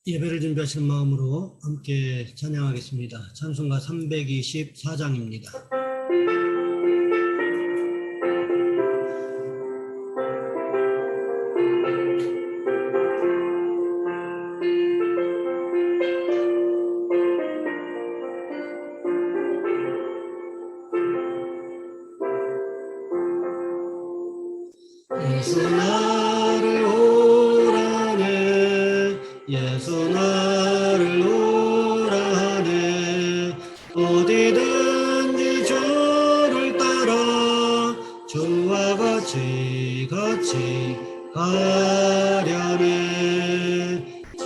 예배를 준비하시는 마음으로 함께 찬양하겠습니다. 찬송가 324장입니다. 예수 나를 오라네, 예수 나를 오라네, 어디든지 주를 따라 주와 같이 가려네.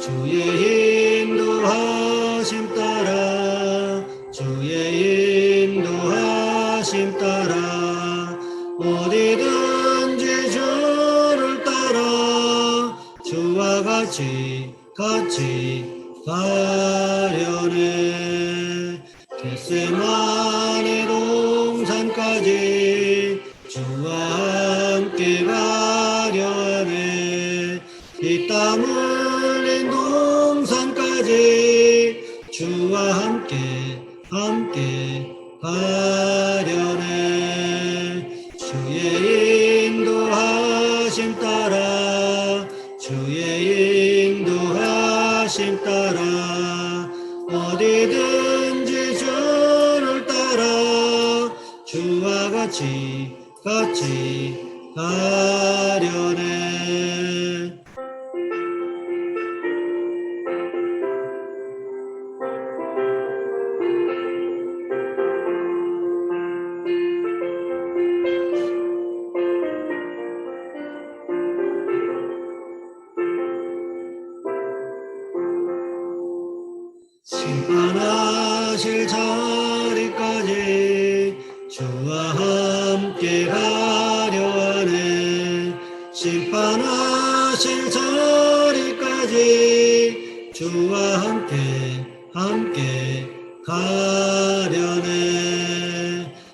주의 인도하심 따라, 주의 인도하심 따라 어디든지 주를 따라 주와 같이 가려네. 겟세마네 동산까지 주와 함께 가려 하네. 피 땀 흘린 동산까지 주와 함께 가려네. 주의 인도하심 따라, 주의 인도하심 따라 어디든지 주를 따라 주와 같이 가려네. 심판하실 자리까지 주와 함께 가려 하네. 심판하실 자리까지 주와 함께 가려네.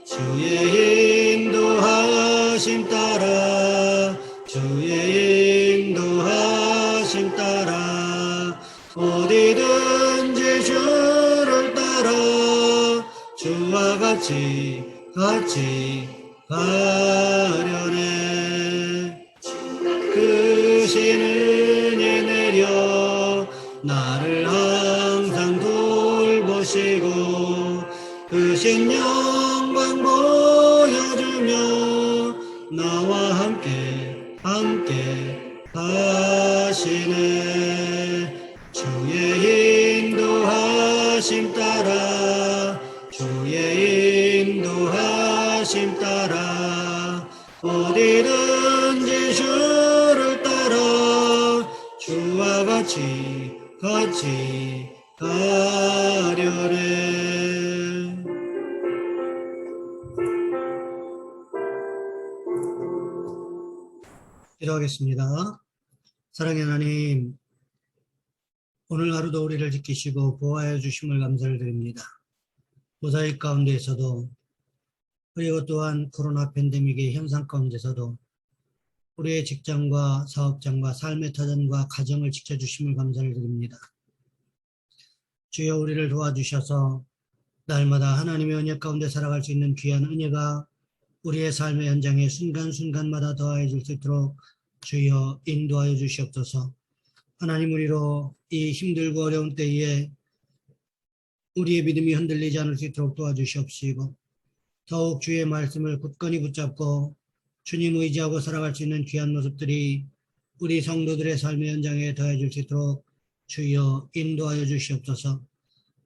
주의 인도하심 따라, 주의 인도하심 따라 어디든지 주를 따라 주와 같이 가려네. 크신 은혜 내려 나를 항상 돌보시고 크신 영광 보여주며 나와 함께 가시네. 주의 인도하심 따라, 주의 인도하심 따라 어디든지 주를 따라 주와 같이 가려네. 기도하겠습니다. 사랑의 하나님, 오늘 하루도 우리를 지키시고 보호하여 주심을 감사를 드립니다. 무사일 가운데에서도, 그리고 또한 코로나 팬데믹의 현상 가운데서도 우리의 직장과 사업장과 삶의 터전과 가정을 지켜주심을 감사를 드립니다. 주여, 우리를 도와주셔서 날마다 하나님의 은혜 가운데 살아갈 수 있는 귀한 은혜가 우리의 삶의 현장에 순간순간마다 더하여 줄 수 있도록 주여 인도하여 주시옵소서. 하나님, 우리로 이 힘들고 어려운 때에 우리의 믿음이 흔들리지 않을 수 있도록 도와주시옵시고, 더욱 주의 말씀을 굳건히 붙잡고 주님 의지하고 살아갈 수 있는 귀한 모습들이 우리 성도들의 삶의 현장에 더해질 수 있도록 주여 인도하여 주시옵소서.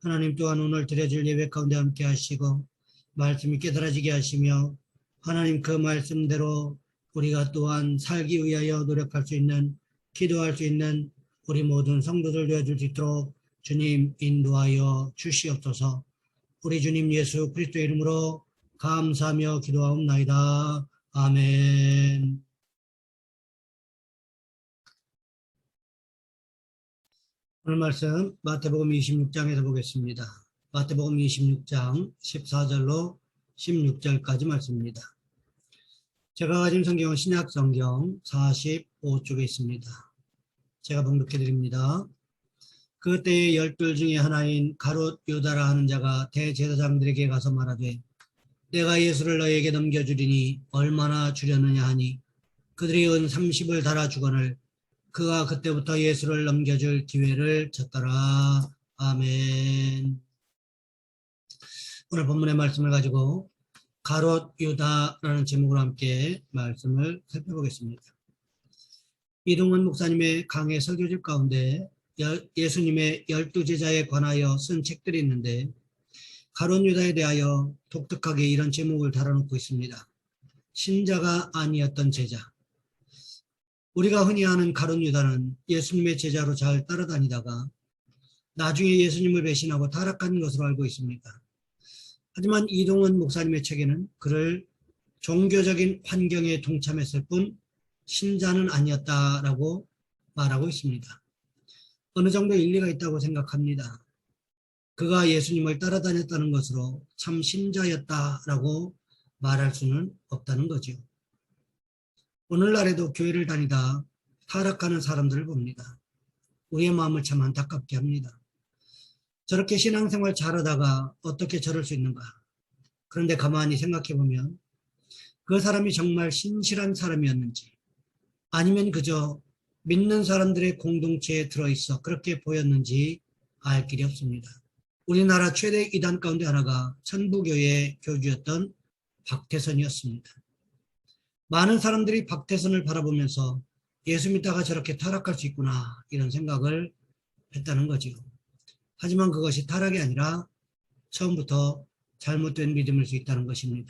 하나님, 또한 오늘 드려질 예배 가운데 함께 하시고 말씀이 깨달아지게 하시며 하나님, 그 말씀대로 우리가 또한 살기 위하여 노력할 수 있는, 기도할 수 있는 우리 모든 성도들 되어줄 수 있도록 주님 인도하여 주시옵소서. 우리 주님 예수 그리스도의 이름으로 감사하며 기도하옵나이다. 아멘. 오늘 말씀 마태복음 26장에서 보겠습니다. 마태복음 26장 14절로 16절까지 말씀입니다. 제가 가진 성경은 신약 성경 45쪽에 있습니다. 제가 봉독해 드립니다. 그때의 12 중에 하나인 가롯 유다라 하는 자가 대제사장들에게 가서 말하되 내가 예수를 너에게 넘겨주리니 얼마나 주려느냐 하니 그들이 은 30을 달아주거늘 그가 그때부터 예수를 넘겨줄 기회를 쳤더라. 아멘. 오늘 본문의 말씀을 가지고 가롯 유다라는 제목으로 함께 말씀을 살펴보겠습니다. 이동원 목사님의 강해 설교집 가운데 예수님의 12제자에 관하여 쓴 책들이 있는데 가롯 유다에 대하여 독특하게 이런 제목을 달아놓고 있습니다. 신자가 아니었던 제자. 우리가 흔히 아는 가롯 유다는 예수님의 제자로 잘 따라다니다가 나중에 예수님을 배신하고 타락한 것으로 알고 있습니다. 하지만 이동원 목사님의 책에는 그를 종교적인 환경에 동참했을 뿐 신자는 아니었다라고 말하고 있습니다. 어느 정도 일리가 있다고 생각합니다. 그가 예수님을 따라다녔다는 것으로 참 신자였다라고 말할 수는 없다는 거죠. 오늘날에도 교회를 다니다 타락하는 사람들을 봅니다. 우리의 마음을 참 안타깝게 합니다. 저렇게 신앙생활 잘하다가 어떻게 저럴 수 있는가? 그런데 가만히 생각해보면 그 사람이 정말 신실한 사람이었는지 아니면 그저 믿는 사람들의 공동체에 들어있어 그렇게 보였는지 알 길이 없습니다. 우리나라 최대 이단 가운데 하나가 천부교의 교주였던 박태선이었습니다. 많은 사람들이 박태선을 바라보면서 예수 믿다가 저렇게 타락할 수 있구나 이런 생각을 했다는 거죠. 하지만 그것이 타락이 아니라 처음부터 잘못된 믿음일 수 있다는 것입니다.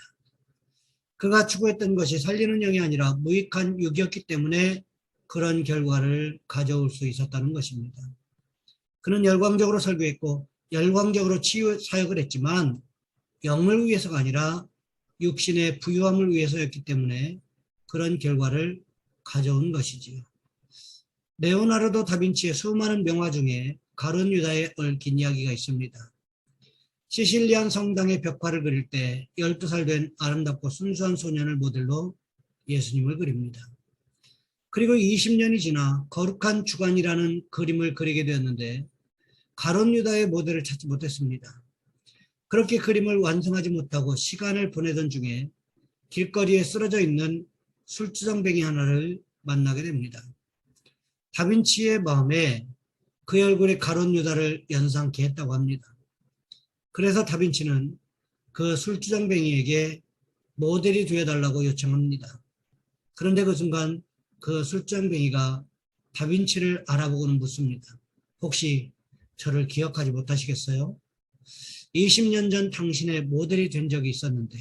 그가 추구했던 것이 살리는 영이 아니라 무익한 육이었기 때문에 그런 결과를 가져올 수 있었다는 것입니다. 그는 열광적으로 설교했고 열광적으로 치유 사역을 했지만 영을 위해서가 아니라 육신의 부유함을 위해서였기 때문에 그런 결과를 가져온 것이지요. 레오나르도 다빈치의 수많은 명화 중에 가롯 유다에 얽힌 이야기가 있습니다. 시실리안 성당의 벽화를 그릴 때 12살 된 아름답고 순수한 소년을 모델로 예수님을 그립니다. 그리고 20년이 지나 거룩한 주관이라는 그림을 그리게 되었는데 가롯 유다의 모델을 찾지 못했습니다. 그렇게 그림을 완성하지 못하고 시간을 보내던 중에 길거리에 쓰러져 있는 술주정뱅이 하나를 만나게 됩니다. 다빈치의 마음에 그 얼굴에 가롯 유다를 연상케 했다고 합니다. 그래서 다빈치는 그 술주정뱅이에게 모델이 되어달라고 요청합니다. 그런데 그 순간 그 술주정뱅이가 다빈치를 알아보고는 묻습니다. 혹시 저를 기억하지 못하시겠어요? 20년 전 당신의 모델이 된 적이 있었는데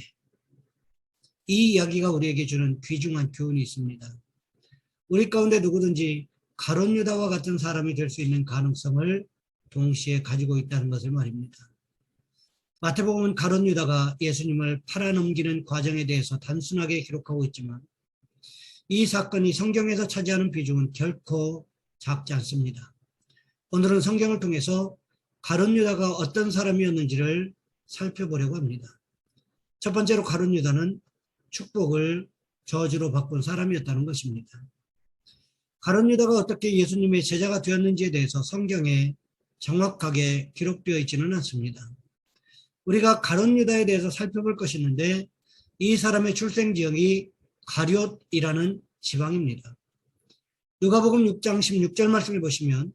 이 이야기가 우리에게 주는 귀중한 교훈이 있습니다. 우리 가운데 누구든지 가롯 유다와 같은 사람이 될 수 있는 가능성을 동시에 가지고 있다는 것을 말입니다. 마태복음은 가롯 유다가 예수님을 팔아넘기는 과정에 대해서 단순하게 기록하고 있지만 이 사건이 성경에서 차지하는 비중은 결코 작지 않습니다. 오늘은 성경을 통해서 가롯 유다가 어떤 사람이었는지를 살펴보려고 합니다. 첫 번째로 가롯 유다는 축복을 저주로 바꾼 사람이었다는 것입니다. 가롯 유다가 어떻게 예수님의 제자가 되었는지에 대해서 성경에 정확하게 기록되어 있지는 않습니다. 우리가 가롯 유다에 대해서 살펴볼 것이 있는데 이 사람의 출생 지역이 가룟이라는 지방입니다. 누가복음 6장 16절 말씀을 보시면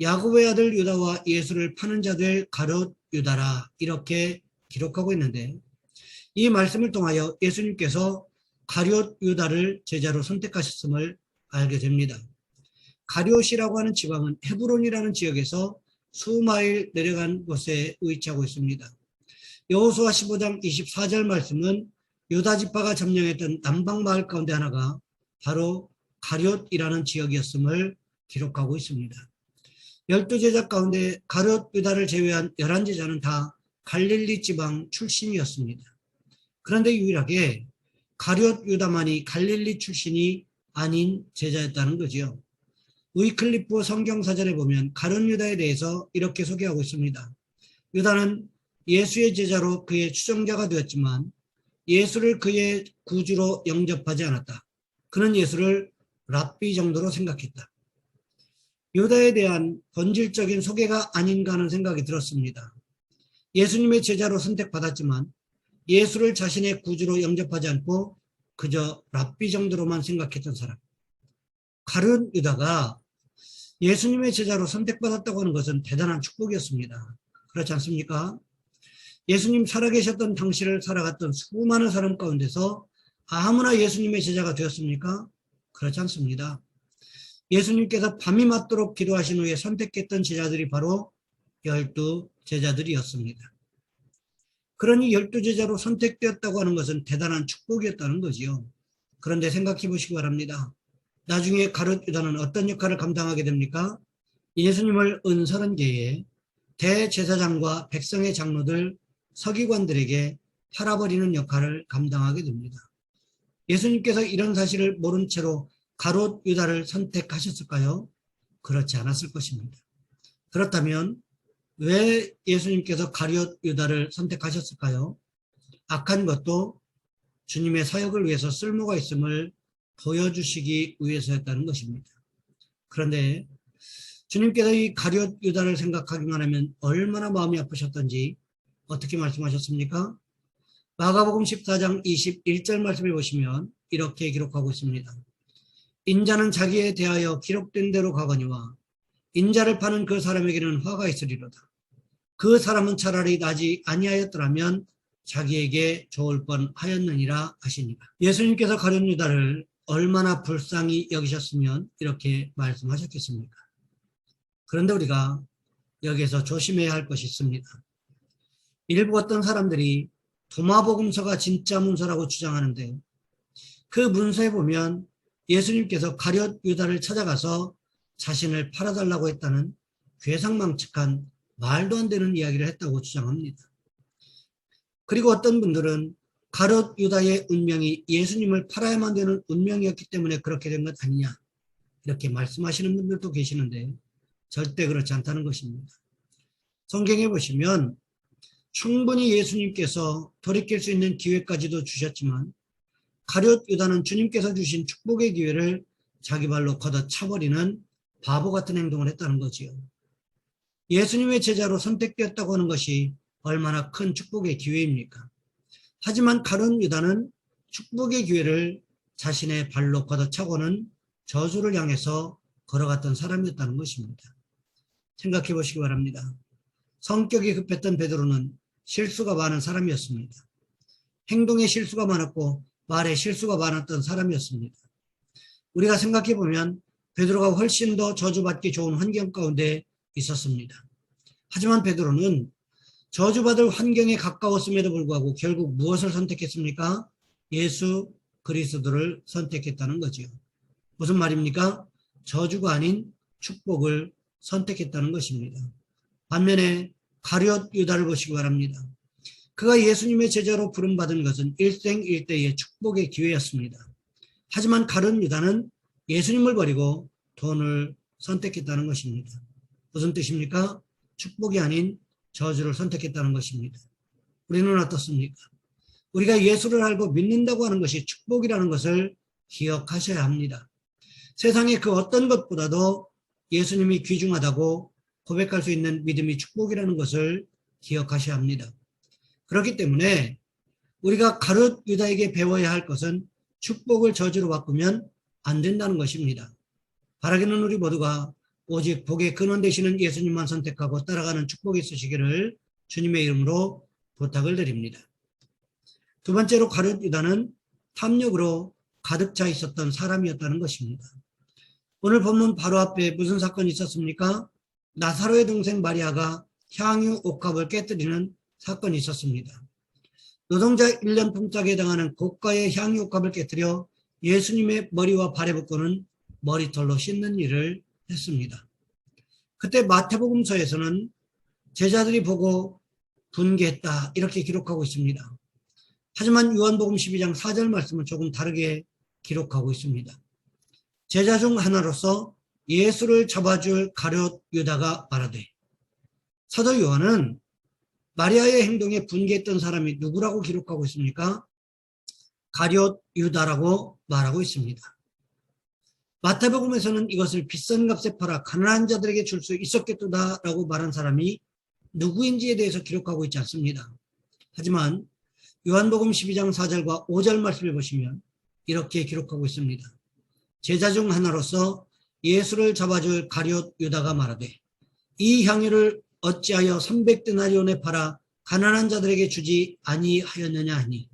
야곱의 아들 유다와 예수를 파는 자들 가롯 유다라 이렇게 기록하고 있는데 이 말씀을 통하여 예수님께서 가룟 유다를 제자로 선택하셨음을 알게 됩니다. 가룟이라고 하는 지방은 헤브론이라는 지역에서 수마일 내려간 곳에 위치하고 있습니다. 여호수아 15장 24절 말씀은 유다 지파가 점령했던 남방 마을 가운데 하나가 바로 가룟이라는 지역이었음을 기록하고 있습니다. 12제자 가운데 가룟 유다를 제외한 11제자는 다 갈릴리 지방 출신이었습니다. 그런데 유일하게 가룟 유다만이 갈릴리 출신이 아닌 제자였다는 거지요. 위클리프 성경사전에 보면 가룟 유다에 대해서 이렇게 소개하고 있습니다. 유다는 예수의 제자로 그의 추종자가 되었지만 예수를 그의 구주로 영접하지 않았다. 그는 예수를 랍비 정도로 생각했다. 유다에 대한 본질적인 소개가 아닌가 하는 생각이 들었습니다. 예수님의 제자로 선택받았지만 예수를 자신의 구주로 영접하지 않고 그저 랍비 정도로만 생각했던 사람. 가룟 유다가 예수님의 제자로 선택받았다고 하는 것은 대단한 축복이었습니다. 그렇지 않습니까? 예수님 살아계셨던 당시를 살아갔던 수많은 사람 가운데서 아무나 예수님의 제자가 되었습니까? 그렇지 않습니다. 예수님께서 밤이 맞도록 기도하신 후에 선택했던 제자들이 바로 12 제자들이었습니다. 그러니 12 제자로 선택되었다고 하는 것은 대단한 축복이었다는 거지요. 그런데 생각해 보시기 바랍니다. 나중에 가룟 유다는 어떤 역할을 감당하게 됩니까? 예수님을 은서른계의 대제사장과 백성의 장로들, 서기관들에게 팔아버리는 역할을 감당하게 됩니다. 예수님께서 이런 사실을 모른 채로 가룟 유다를 선택하셨을까요? 그렇지 않았을 것입니다. 그렇다면 왜 예수님께서 가룟 유다를 선택하셨을까요? 악한 것도 주님의 사역을 위해서 쓸모가 있음을 보여주시기 위해서였다는 것입니다. 그런데 주님께서 이 가룟 유다를 생각하기만 하면 얼마나 마음이 아프셨던지 어떻게 말씀하셨습니까? 마가복음 14장 21절 말씀을 보시면 이렇게 기록하고 있습니다. 인자는 자기에 대하여 기록된 대로 가거니와 인자를 파는 그 사람에게는 화가 있으리로다. 그 사람은 차라리 나지 아니하였더라면 자기에게 좋을 뻔하였느니라 하시니라. 예수님께서 가룟 유다를 얼마나 불쌍히 여기셨으면 이렇게 말씀하셨겠습니까? 그런데 우리가 여기에서 조심해야 할 것이 있습니다. 일부 어떤 사람들이 도마복음서가 진짜 문서라고 주장하는데 그 문서에 보면 예수님께서 가룟 유다를 찾아가서 자신을 팔아달라고 했다는 괴상망측한 말도 안 되는 이야기를 했다고 주장합니다. 그리고 어떤 분들은 가룟 유다의 운명이 예수님을 팔아야만 되는 운명이었기 때문에 그렇게 된 것 아니냐 이렇게 말씀하시는 분들도 계시는데 절대 그렇지 않다는 것입니다. 성경에 보시면 충분히 예수님께서 돌이킬 수 있는 기회까지도 주셨지만 가룟 유다는 주님께서 주신 축복의 기회를 자기 발로 걷어차버리는 바보 같은 행동을 했다는 거지요. 예수님의 제자로 선택되었다고 하는 것이 얼마나 큰 축복의 기회입니까? 하지만 가룟 유다는 축복의 기회를 자신의 발로 걷어차고는 저주를 향해서 걸어갔던 사람이었다는 것입니다. 생각해 보시기 바랍니다. 성격이 급했던 베드로는 실수가 많은 사람이었습니다. 행동에 실수가 많았고 말에 실수가 많았던 사람이었습니다. 우리가 생각해 보면 베드로가 훨씬 더 저주받기 좋은 환경 가운데 있었습니다. 하지만 베드로는 저주받을 환경에 가까웠음에도 불구하고 결국 무엇을 선택했습니까? 예수 그리스도를 선택했다는 거지요. 무슨 말입니까? 저주가 아닌 축복을 선택했다는 것입니다. 반면에 가룟 유다를 보시기 바랍니다. 그가 예수님의 제자로 부름받은 것은 일생일대의 축복의 기회였습니다. 하지만 가룟 유다는 예수님을 버리고 돈을 선택했다는 것입니다. 무슨 뜻입니까? 축복이 아닌 저주를 선택했다는 것입니다. 우리는 어떻습니까? 우리가 예수를 알고 믿는다고 하는 것이 축복이라는 것을 기억하셔야 합니다. 세상의 그 어떤 것보다도 예수님이 귀중하다고 고백할 수 있는 믿음이 축복이라는 것을 기억하셔야 합니다. 그렇기 때문에 우리가 가룟 유다에게 배워야 할 것은 축복을 저주로 바꾸면 안 된다는 것입니다. 바라기는 우리 모두가 오직 복의 근원 되시는 예수님만 선택하고 따라가는 축복이 있으시기를 주님의 이름으로 부탁을 드립니다. 두 번째로 가룟 유다는 탐욕으로 가득 차 있었던 사람이었다는 것입니다. 오늘 본문 바로 앞에 무슨 사건이 있었습니까? 나사로의 동생 마리아가 향유 옥합을 깨뜨리는 사건이 있었습니다. 노동자 1년 품삯에 해당하는 고가의 향유 옥합을 깨뜨려 예수님의 머리와 발에 붓고는 머리털로 씻는 일을 했습니다. 그때 마태복음서에서는 제자들이 보고 분개했다 이렇게 기록하고 있습니다. 하지만 요한복음 12장 4절 말씀은 조금 다르게 기록하고 있습니다. 제자 중 하나로서 예수를 잡아줄 가룟 유다가 말하되, 사도 요한은 마리아의 행동에 분개했던 사람이 누구라고 기록하고 있습니까? 가룟 유다라고 말하고 있습니다. 마태복음에서는 이것을 비싼 값에 팔아 가난한 자들에게 줄 수 있었겠도다라고 말한 사람이 누구인지에 대해서 기록하고 있지 않습니다. 하지만 요한복음 12장 4절과 5절 말씀을 보시면 이렇게 기록하고 있습니다. 제자 중 하나로서 예수를 잡아줄 가룟 유다가 말하되 이 향유를 어찌하여 300데나리온에 팔아 가난한 자들에게 주지 아니하였느냐 하니.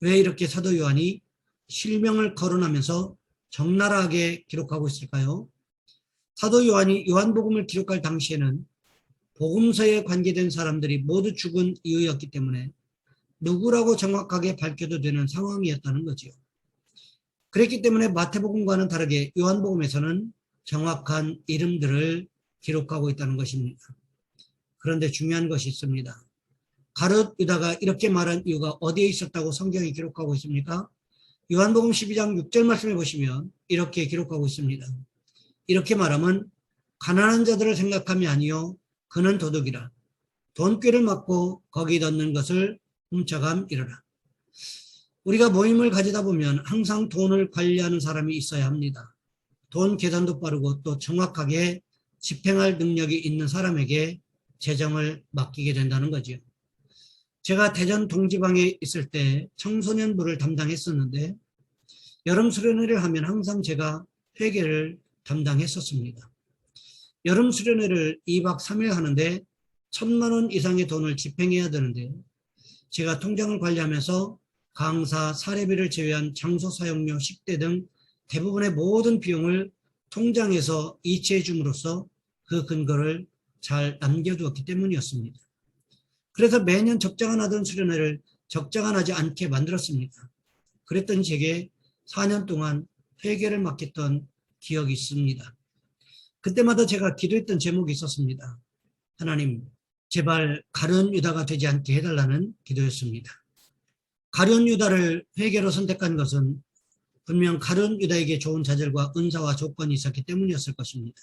왜 이렇게 사도 요한이 실명을 거론하면서 적나라하게 기록하고 있을까요? 사도 요한이 요한복음을 기록할 당시에는 복음서에 관계된 사람들이 모두 죽은 이유였기 때문에 누구라고 정확하게 밝혀도 되는 상황이었다는 거지요. 그랬기 때문에 마태복음과는 다르게 요한복음에서는 정확한 이름들을 기록하고 있다는 것입니다. 그런데 중요한 것이 있습니다. 가룟 유다가 이렇게 말한 이유가 어디에 있었다고 성경이 기록하고 있습니까? 요한복음 12장 6절 말씀을 보시면 이렇게 기록하고 있습니다. 이렇게 말하면 가난한 자들을 생각함이 아니요 그는 도둑이라. 돈꾀를 맞고 거기 넣는 것을 훔쳐감이러라. 우리가 모임을 가지다 보면 항상 돈을 관리하는 사람이 있어야 합니다. 돈 계산도 빠르고 또 정확하게 집행할 능력이 있는 사람에게 재정을 맡기게 된다는 거죠. 제가 대전 동지방에 있을 때 청소년부를 담당했었는데 여름 수련회를 하면 항상 제가 회계를 담당했었습니다. 여름 수련회를 2박 3일 하는데 1,000만 원 이상의 돈을 집행해야 되는데 제가 통장을 관리하면서 강사, 사례비를 제외한 장소 사용료, 식대 등 대부분의 모든 비용을 통장에서 이체해 줌으로써 그 근거를 잘 남겨두었기 때문이었습니다. 그래서 매년 적자가 나던 수련회를 적자가 나지 않게 만들었습니다. 그랬더니 제게 4년 동안 회계를 맡겼던 기억이 있습니다. 그때마다 제가 기도했던 제목이 있었습니다. 하나님, 제발 가룟 유다가 되지 않게 해달라는 기도였습니다. 가룟 유다를 회계로 선택한 것은 분명 가룟 유다에게 좋은 자질과 은사와 조건이 있었기 때문이었을 것입니다.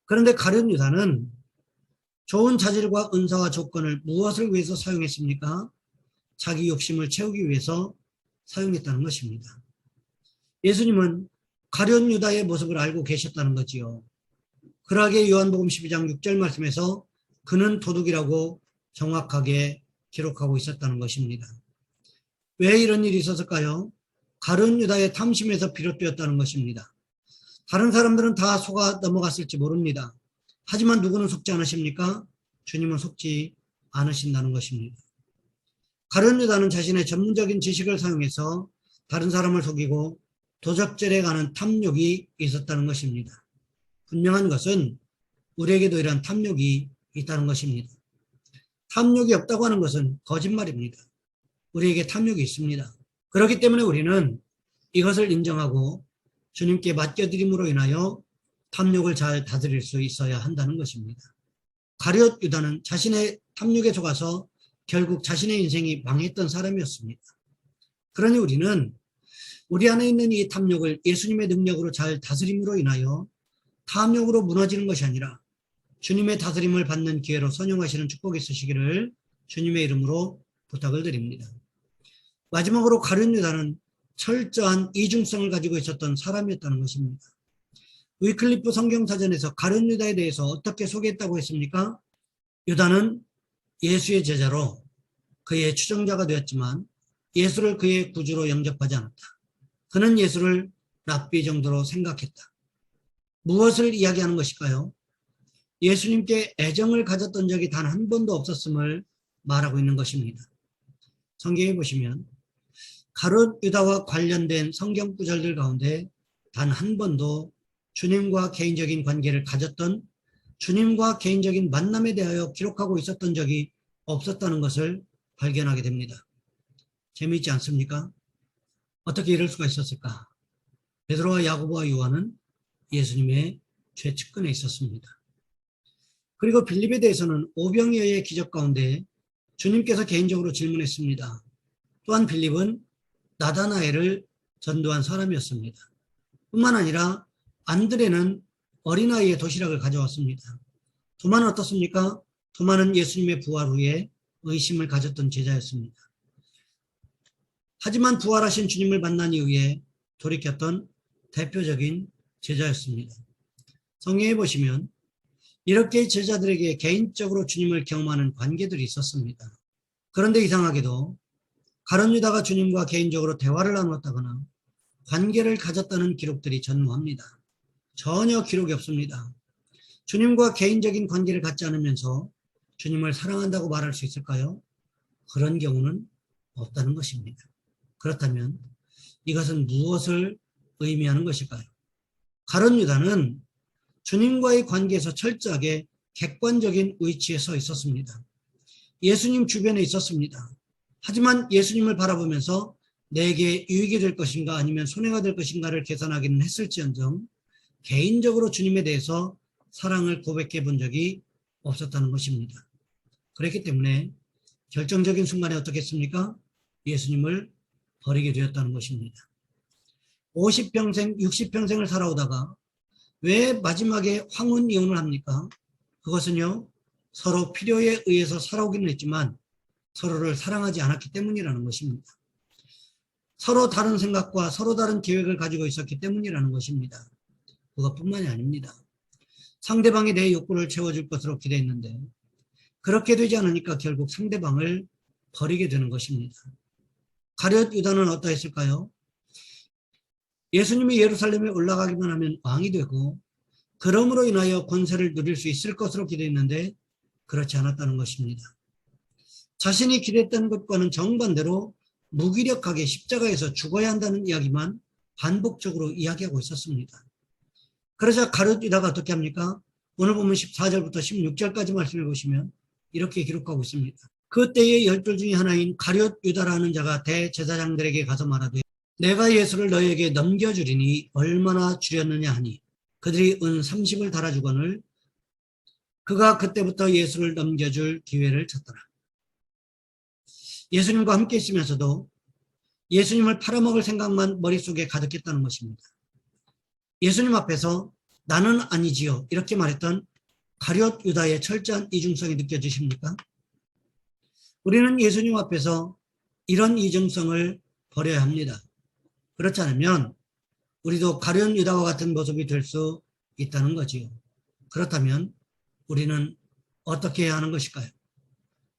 그런데 가룟 유다는 좋은 자질과 은사와 조건을 무엇을 위해서 사용했습니까? 자기 욕심을 채우기 위해서 사용했다는 것입니다. 예수님은 가룟 유다의 모습을 알고 계셨다는 거지요. 그러하게 요한복음 12장 6절 말씀에서 그는 도둑이라고 정확하게 기록하고 있었다는 것입니다. 왜 이런 일이 있었을까요? 가룟 유다의 탐심에서 비롯되었다는 것입니다. 다른 사람들은 다 속아 넘어갔을지 모릅니다. 하지만 누구는 속지 않으십니까? 주님은 속지 않으신다는 것입니다. 가룟 유다는 자신의 전문적인 지식을 사용해서 다른 사람을 속이고 도적질에 가는 탐욕이 있었다는 것입니다. 분명한 것은 우리에게도 이런 탐욕이 있다는 것입니다. 탐욕이 없다고 하는 것은 거짓말입니다. 우리에게 탐욕이 있습니다. 그렇기 때문에 우리는 이것을 인정하고 주님께 맡겨드림으로 인하여 탐욕을 잘 다스릴 수 있어야 한다는 것입니다. 가룟 유다는 자신의 탐욕에 속아서 결국 자신의 인생이 망했던 사람이었습니다. 그러니 우리는 우리 안에 있는 이 탐욕을 예수님의 능력으로 잘 다스림으로 인하여 탐욕으로 무너지는 것이 아니라 주님의 다스림을 받는 기회로 선용하시는 축복이 있으시기를 주님의 이름으로 부탁을 드립니다. 마지막으로 가룟 유다는 철저한 이중성을 가지고 있었던 사람이었다는 것입니다. 위클리프 성경사전에서 가룟 유다에 대해서 어떻게 소개했다고 했습니까? 유다는 예수의 제자로 그의 추종자가 되었지만 예수를 그의 구주로 영접하지 않았다. 그는 예수를 랍비 정도로 생각했다. 무엇을 이야기하는 것일까요? 예수님께 애정을 가졌던 적이 단 한 번도 없었음을 말하고 있는 것입니다. 성경에 보시면 가룟 유다와 관련된 성경 구절들 가운데 단 한 번도 주님과 개인적인 관계를 가졌던, 주님과 개인적인 만남에 대하여 기록하고 있었던 적이 없었다는 것을 발견하게 됩니다. 재미있지 않습니까? 어떻게 이럴 수가 있었을까? 베드로와 야고보와 요한은 예수님의 최측근에 있었습니다. 그리고 빌립에 대해서는 오병이어의 기적 가운데 주님께서 개인적으로 질문했습니다. 또한 빌립은 나다나엘을 전도한 사람이었습니다. 뿐만 아니라 안드레는 어린아이의 도시락을 가져왔습니다. 도마는 어떻습니까? 도마는 예수님의 부활 후에 의심을 가졌던 제자였습니다. 하지만 부활하신 주님을 만난 이후에 돌이켰던 대표적인 제자였습니다. 성경에 보시면 이렇게 제자들에게 개인적으로 주님을 경험하는 관계들이 있었습니다. 그런데 이상하게도 가룟 유다가 주님과 개인적으로 대화를 나누었다거나 관계를 가졌다는 기록들이 전무합니다. 전혀 기록이 없습니다. 주님과 개인적인 관계를 갖지 않으면서 주님을 사랑한다고 말할 수 있을까요? 그런 경우는 없다는 것입니다. 그렇다면 이것은 무엇을 의미하는 것일까요? 가룟 유다는 주님과의 관계에서 철저하게 객관적인 위치에 서 있었습니다. 예수님 주변에 있었습니다. 하지만 예수님을 바라보면서 내게 유익이 될 것인가 아니면 손해가 될 것인가를 계산하기는 했을지언정 개인적으로 주님에 대해서 사랑을 고백해 본 적이 없었다는 것입니다. 그렇기 때문에 결정적인 순간에 어떻게 했습니까? 예수님을 버리게 되었다는 것입니다. 50평생, 60평생을 살아오다가 왜 마지막에 황혼 이혼을 합니까? 그것은요, 서로 필요에 의해서 살아오기는 했지만 서로를 사랑하지 않았기 때문이라는 것입니다. 서로 다른 생각과 서로 다른 계획을 가지고 있었기 때문이라는 것입니다. 그것뿐만이 아닙니다. 상대방이 내 욕구를 채워줄 것으로 기대했는데 그렇게 되지 않으니까 결국 상대방을 버리게 되는 것입니다. 가룟 유다는 어떠했을까요? 예수님이 예루살렘에 올라가기만 하면 왕이 되고 그러므로 인하여 권세를 누릴 수 있을 것으로 기대했는데 그렇지 않았다는 것입니다. 자신이 기대했던 것과는 정반대로 무기력하게 십자가에서 죽어야 한다는 이야기만 반복적으로 이야기하고 있었습니다. 그러자 가룟 유다가 어떻게 합니까? 오늘 보면 14절부터 16절까지 말씀해 보시면 이렇게 기록하고 있습니다. 그때의 12 중에 하나인 가룟 유다라는 자가 대제사장들에게 가서 말하되 내가 예수를 너희에게 넘겨주리니 얼마나 주렸느냐 하니 그들이 은 30을 달아주거늘 그가 그때부터 예수를 넘겨줄 기회를 찾더라. 예수님과 함께 있으면서도 예수님을 팔아먹을 생각만 머릿속에 가득했다는 것입니다. 예수님 앞에서 나는 아니지요 이렇게 말했던 가룟 유다의 철저한 이중성이 느껴지십니까? 우리는 예수님 앞에서 이런 이중성을 버려야 합니다. 그렇지 않으면 우리도 가룟 유다와 같은 모습이 될 수 있다는 거지요. 그렇다면 우리는 어떻게 해야 하는 것일까요?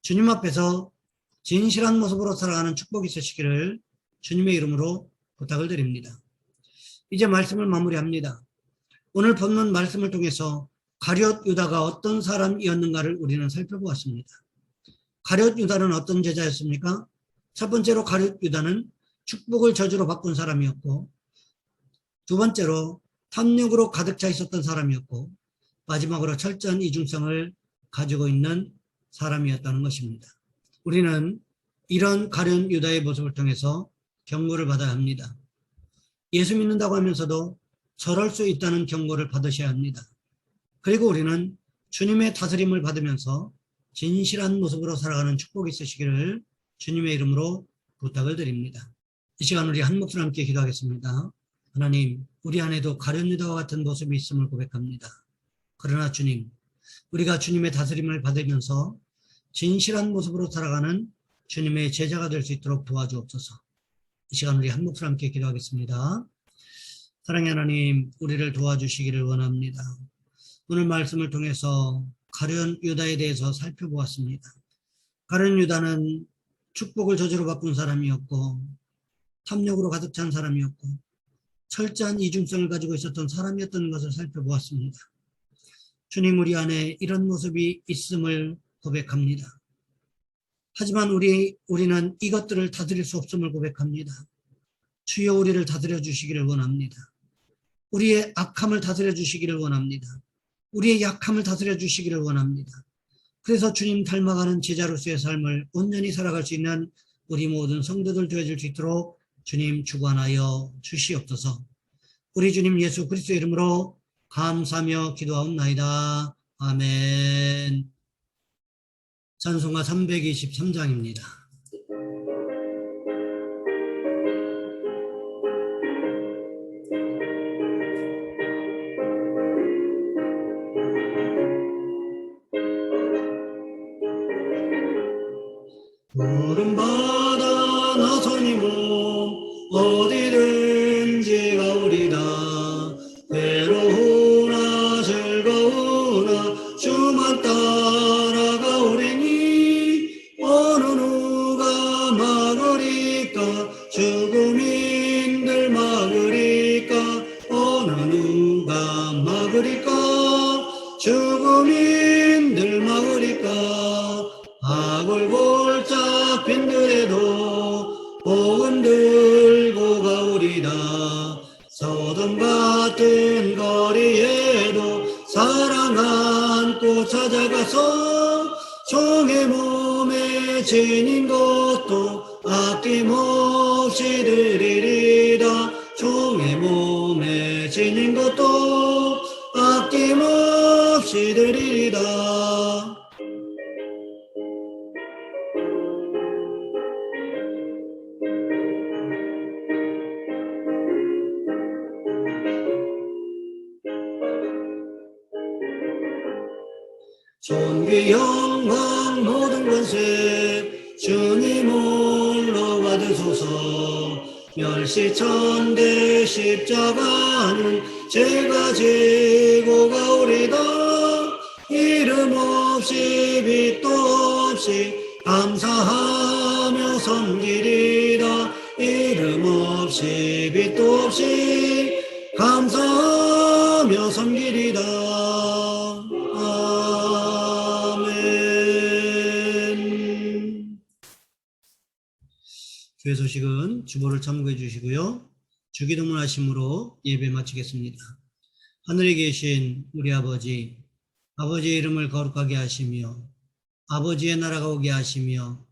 주님 앞에서 진실한 모습으로 살아가는 축복이 있으시기를 주님의 이름으로 부탁을 드립니다. 이제 말씀을 마무리합니다. 오늘 본문 말씀을 통해서 가룟 유다가 어떤 사람이었는가를 우리는 살펴보았습니다. 가룟 유다는 어떤 제자였습니까? 첫 번째로 가룟 유다는 축복을 저주로 바꾼 사람이었고 두 번째로 탐욕으로 가득 차 있었던 사람이었고 마지막으로 철저한 이중성을 가지고 있는 사람이었다는 것입니다. 우리는 이런 가룟 유다의 모습을 통해서 경고를 받아야 합니다. 예수 믿는다고 하면서도 저럴 수 있다는 경고를 받으셔야 합니다. 그리고 우리는 주님의 다스림을 받으면서 진실한 모습으로 살아가는 축복이 있으시기를 주님의 이름으로 부탁을 드립니다. 이 시간 우리 한 목소리 함께 기도하겠습니다. 하나님, 우리 안에도 가룟 유다와 같은 모습이 있음을 고백합니다. 그러나 주님, 우리가 주님의 다스림을 받으면서 진실한 모습으로 살아가는 주님의 제자가 될 수 있도록 도와주옵소서. 이 시간 우리 한 목소리 함께 기도하겠습니다. 사랑의 하나님, 우리를 도와주시기를 원합니다. 오늘 말씀을 통해서 가룟 유다에 대해서 살펴보았습니다. 가룟 유다는 축복을 저주로 바꾼 사람이었고 탐욕으로 가득 찬 사람이었고 철저한 이중성을 가지고 있었던 사람이었던 것을 살펴보았습니다. 주님, 우리 안에 이런 모습이 있음을 고백합니다. 하지만 우리는 이것들을 다스릴 수 없음을 고백합니다. 주여 우리를 다스려 주시기를 원합니다. 우리의 악함을 다스려 주시기를 원합니다. 우리의 약함을 다스려 주시기를 원합니다. 그래서 주님 닮아가는 제자로서의 삶을 온전히 살아갈 수 있는 우리 모든 성도들 되어줄 수 있도록 주님 주관하여 주시옵소서. 우리 주님 예수 그리스도의 이름으로 감사하며 기도하옵나이다. 아멘. 찬송가 323장입니다. 푸른 바다 나선이고 어디든지 가오리다. 주만 따라가오리니 어느 누가 막으리까 죽음인들 막으리까 어느 누가 막으리까 죽음인들 막으리까 악을 골짝 빈들에도 복음 들고 가오리다 소돔 같은 거리에도 사랑 안고 찾아가서 종의 몸에 지닌 것도 아낌없이 드리리다 종의 몸에 지닌 것도 아낌없이 드리리다. 존귀 영광 모든 권세 주님 홀로 받으소서. 멸시천대 십자가는 제가 지고 가오리다. 이름 없이 빛도 없이 감사하며 섬기리라. 이름 없이 빛도 없이 감사하며 섬기리라. 교회 소식은 주보를 참고해 주시고요. 주기도문 하심으로 예배 마치겠습니다. 하늘에 계신 우리 아버지, 아버지의 이름을 거룩하게 하시며 아버지의 나라가 오게 하시며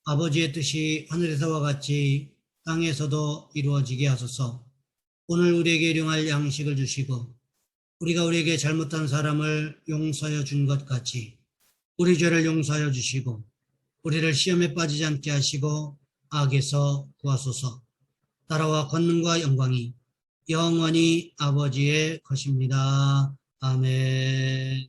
아버지의 뜻이 하늘에서와 같이 땅에서도 이루어지게 하소서. 오늘 우리에게 일용할 양식을 주시고 우리가 우리에게 잘못한 사람을 용서하여 준 것 같이 우리 죄를 용서하여 주시고 우리를 시험에 빠지지 않게 하시고 악에서 구하소서. 나라와 권능과 영광이 영원히 아버지의 것입니다. 아멘.